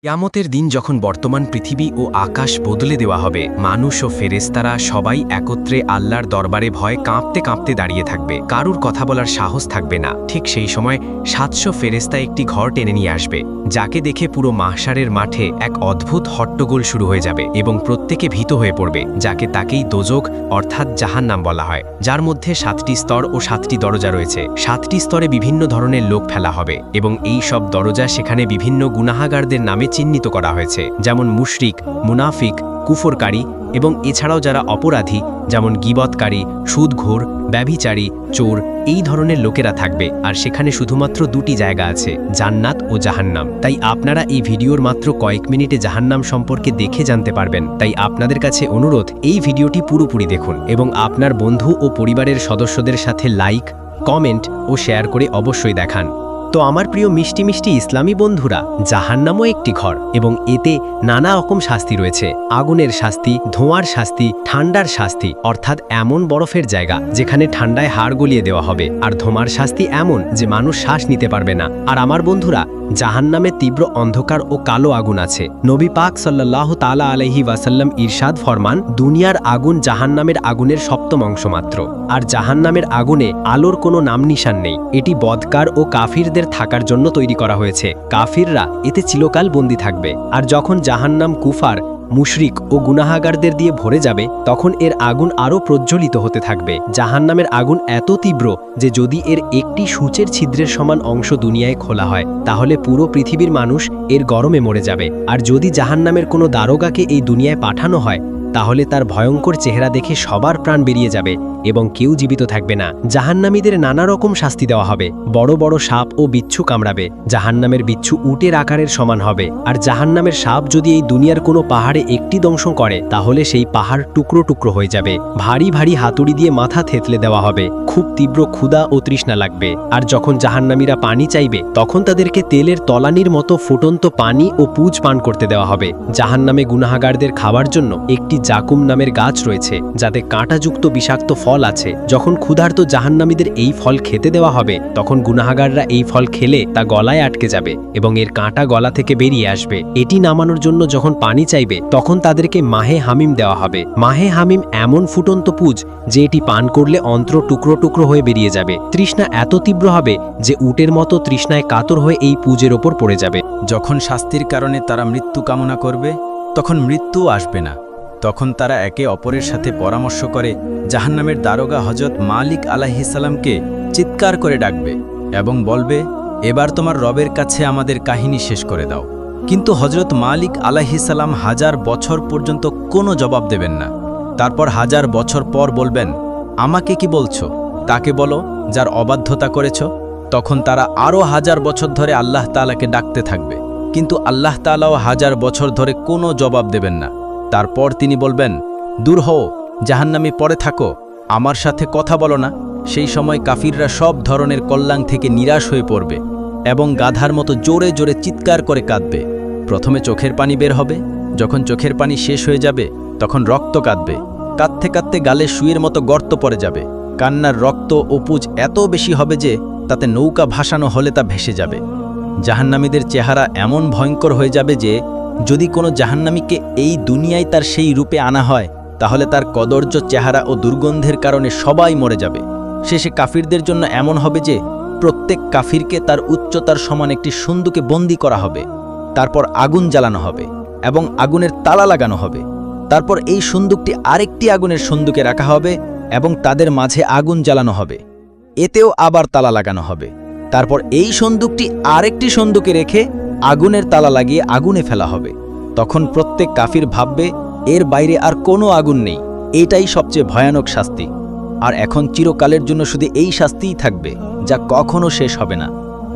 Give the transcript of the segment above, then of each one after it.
কিয়ামতের দিন যখন বর্তমান পৃথিবী ও আকাশ বদলে দেওয়া হবে, মানুষ ও ফেরেশতারা সবাই একত্রে আল্লাহর দরবারে ভয়ে কাঁপতে কাঁপতে দাঁড়িয়ে থাকবে। কারুর কথা বলার সাহস থাকবে না। ঠিক সেই সময় ৭০০ ফেরেশতা একটি ঘর টেনে নিয়ে আসবে, যাকে দেখে পুরো মাহশারের মাঠে এক অদ্ভুত হট্টগোল শুরু হয়ে যাবে এবং প্রত্যেকে ভীত হয়ে পড়বে, যাকে তাকেই দোজখ অর্থাৎ জাহান্নাম বলা হয়, যার মধ্যে ৭টি স্তর ও ৭টি দরজা রয়েছে। ৭টি স্তরে বিভিন্ন ধরনের লোক ফেলা হবে এবং এই সব দরজা সেখানে বিভিন্ন গুনাহাগারদের নামে চিহ্নিত করা হয়েছে, যেমন মুশরিক, মুনাফিক, কুফরকারী এবং এছাড়াও যারা অপরাধী, যেমন গীবতকারী, সুদঘোর, ব্যভিচারী, চোর, এই ধরনের লোকেরা থাকবে। আর সেখানে শুধুমাত্র দুটি জায়গা আছে, জান্নাত ও জাহান্নাম। তাই আপনারা এই ভিডিওর মাত্র কয়েক মিনিটে জাহান্নাম সম্পর্কে দেখে জানতে পারবেন। তাই আপনাদের কাছে অনুরোধ, এই ভিডিওটি পুরোপুরি দেখুন এবং আপনার বন্ধু ও পরিবারের সদস্যদের সাথে লাইক, কমেন্ট ও শেয়ার করে অবশ্যই দেখান। তো আমার প্রিয় মিষ্টি মিষ্টি ইসলামী বন্ধুরা, জাহান্নামও একটি ঘর এবং এতে নানা রকম শাস্তি রয়েছে। আগুনের শাস্তি, ধোঁয়ার শাস্তি, ঠান্ডার শাস্তি অর্থাৎ এমন বরফের জায়গা যেখানে ঠান্ডায় হাড় গলিয়ে দেওয়া হবে, আর ধোঁয়ার শাস্তি এমন যে মানুষ শ্বাস নিতে পারবে না। আর আমার বন্ধুরা, জাহান্নামে তীব্র অন্ধকার ও কালো আগুন আছে। নবী পাক সাল্লাল্লাহু তাআলা আলাইহি ওয়াসাল্লাম ইরশাদ ফরমান, দুনিয়ার আগুন জাহান্নামের আগুনের সপ্তম অংশ মাত্র, আর জাহান্নামের আগুনে আলোর কোনো নাম নিশান নেই। এটি বদকার ও কাফিরদের থাকার জন্য তৈরি করা হয়েছে। কাফিররা এতে চিরকাল বন্দী থাকবে। আর যখন জাহান্নাম কুফার, মুশরিক ও গুনাহাগারদের দিয়ে ভরে যাবে, তখন এর আগুন আরও প্রজ্বলিত হতে থাকবে। জাহান্নামের আগুন এত তীব্র যে যদি এর একটি সূচের ছিদ্রের সমান অংশ দুনিয়ায় খোলা হয়, তাহলে পুরো পৃথিবীর মানুষ এর গরমে মরে যাবে। আর যদি জাহান্নামের কোনো দারোগাকে এই দুনিয়ায় পাঠানো হয়, তাহলে তার ভয়ঙ্কর চেহারা দেখে সবার প্রাণ বেরিয়ে যাবে এবং কেউ জীবিত থাকবে না। জাহান্নামীদের নানা রকম শাস্তি দেওয়া হবে। বড় বড় সাপ ও বিচ্ছু কামড়াবে। জাহান্নামের বিচ্ছু উটের আকারের সমান হবে। আর জাহান্নামের সাপ যদি এই দুনিয়ার কোনো পাহাড়ে একটি দংশন করে, তাহলে সেই পাহাড় টুকরো টুকরো হয়ে যাবে। ভারী ভারী হাতুড়ি দিয়ে মাথা থেতলে দেওয়া হবে। খুব তীব্র ক্ষুধা ও তৃষ্ণা লাগবে। আর যখন জাহান্নামীরা পানি চাইবে, তখন তাদেরকে তেলের তলানির মতো ফুটন্ত পানি ও পুজ পান করতে দেওয়া হবে। জাহান্নামে গুনাহাগারদের খাবার জন্য একটি জাকুম নামের গাছ রয়েছে, যাতে কাঁটাযুক্ত বিষাক্ত ফল আছে। যখন ক্ষুধার্ত জাহান্নামীদের এই ফল খেতে দেওয়া হবে, তখন গুনাহাগাররা এই ফল খেলে তা গলায় আটকে যাবে এবং এর কাঁটা গলা থেকে বেরিয়ে আসবে। এটি নামানোর জন্য যখন পানি চাইবে, তখন তাদেরকে মাহে হামিম দেওয়া হবে। মাহে হামিম এমন ফুটন্ত পুজ যে এটি পান করলে অন্ত্র টুকরো টুকরো হয়ে বেরিয়ে যাবে। তৃষ্ণা এত তীব্র হবে যে উটের মতো তৃষ্ণায় কাতর হয়ে এই পুজের ওপর পড়ে যাবে। যখন শাস্তির কারণে তারা মৃত্যু কামনা করবে, তখন মৃত্যুও আসবে না। তখন তারা একে অপরের সাথে পরামর্শ করে জাহান্নামের দারোগা হযরত মালিক আলাইহিস সালামকে চিৎকার করে ডাকবে এবং বলবে, এবার তোমার রবের কাছে আমাদের কাহিনী শেষ করে দাও। কিন্তু হযরত মালিক আলাইহিস সালাম 1000 বছর পর্যন্ত কোনো জবাব দেবেন না। তারপর 1000 বছর পর বলবেন, আমাকে কি বলছো? তাকে বলো যার অবাধ্যতা করেছ। তখন তারা আরও 1000 বছর ধরে আল্লাহ তাআলাকে ডাকতে থাকবে, কিন্তু আল্লাহ তাআলাও 1000 বছর ধরে কোনো জবাব দেবেন না। তারপর তিনি বলবেন, দূর হও, জাহান্নামে পড়ে থাকো, আমার সাথে কথা বলো না। সেই সময় কাফিররা সব ধরনের কল্যাণ থেকে নিরাশ হয়ে পড়বে এবং গাধার মতো জোরে জোরে চিৎকার করে কাঁদবে। প্রথমে চোখের পানি বের হবে। যখন চোখের পানি শেষ হয়ে যাবে, তখন রক্ত কাঁদবে। কাঁদতে কাঁদতে গালে সুইয়ের মতো গর্ত পড়ে যাবে। কান্নার রক্ত ও পুজ এত বেশি হবে যে তাতে নৌকা ভাসানো হলে তা ভেসে যাবে। জাহান্নামীদের চেহারা এমন ভয়ঙ্কর হয়ে যাবে যে যদি কোনো জাহান্নামীকে এই দুনিয়ায় তার সেই রূপে আনা হয়, তাহলে তার কদর্য চেহারা ও দুর্গন্ধের কারণে সবাই মরে যাবে। শেষে কাফিরদের জন্য এমন হবে যে প্রত্যেক কাফিরকে তার উচ্চতার সমান একটি সন্দুকে বন্দী করা হবে। তারপর আগুন জ্বালানো হবে এবং আগুনের তালা লাগানো হবে। তারপর এই সন্দুকটি আরেকটি আগুনের সন্দুকে রাখা হবে এবং তাদের মাঝে আগুন জ্বালানো হবে। এতেও আবার তালা লাগানো হবে। তারপর এই সন্দুকটি আরেকটি সন্দুকে রেখে আগুনের তালা লাগিয়ে আগুনে ফেলা হবে। তখন প্রত্যেক কাফির ভাববে এর বাইরে আর কোনো আগুন নেই। এটাই সবচেয়ে ভয়ানক শাস্তি। আর এখন চিরকালের জন্য শুধু এই শাস্তিই থাকবে, যা কখনো শেষ হবে না।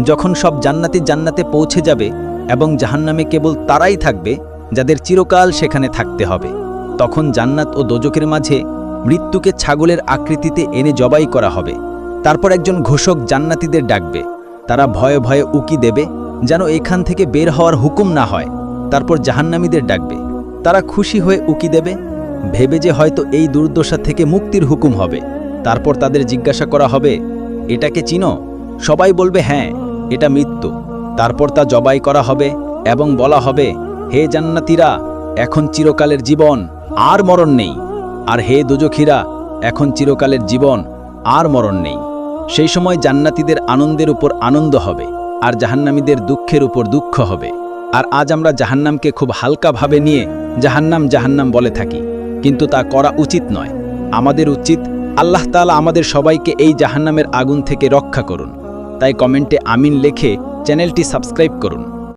যখন সব জান্নাতি জান্নাতে পৌঁছে যাবে এবং জাহান্নামে কেবল তারাই থাকবে যাদের চিরকাল সেখানে থাকতে হবে, তখন জান্নাত ও দোজখের মাঝে মৃত্যুকে ছাগলের আকৃতিতে এনে জবাই করা হবে। তারপর একজন ঘোষক জান্নাতীদের ডাকবে। তারা ভয়ে ভয়ে উকি দেবে যেন এখান থেকে বের হওয়ার হুকুম না হয়। তারপর জাহান্নামীদের ডাকবে। তারা খুশি হয়ে উকি দেবে, ভেবে যে হয়তো এই দুর্দশা থেকে মুক্তির হুকুম হবে। তারপর তাদের জিজ্ঞাসা করা হবে, এটাকে চিনো? সবাই বলবে, হ্যাঁ, এটা মৃত্যু। তারপর তা জবাই করা হবে এবং বলা হবে, হে জান্নাতীরা, এখন চিরকালের জীবন, আর মরণ নেই। আর হে দোজখীরা, এখন চিরকালের জীবন, আর মরণ নেই। সেই সময় জান্নাতীদের আনন্দের উপর আনন্দ হবে, আর জাহান্নামীদের দুঃখের উপর দুঃখ হবে। আর আজ আমরা জাহান্নামকে খুব হালকাভাবে নিয়ে জাহান্নাম জাহান্নাম বলে থাকি, কিন্তু তা করা উচিত নয়। আমাদের উচিত, আল্লাহ তাআলা আমাদের সবাইকে এই জাহান্নামের আগুন থেকে রক্ষা করুন। তাই কমেন্টে আমিন লিখে চ্যানেলটি সাবস্ক্রাইব করুন।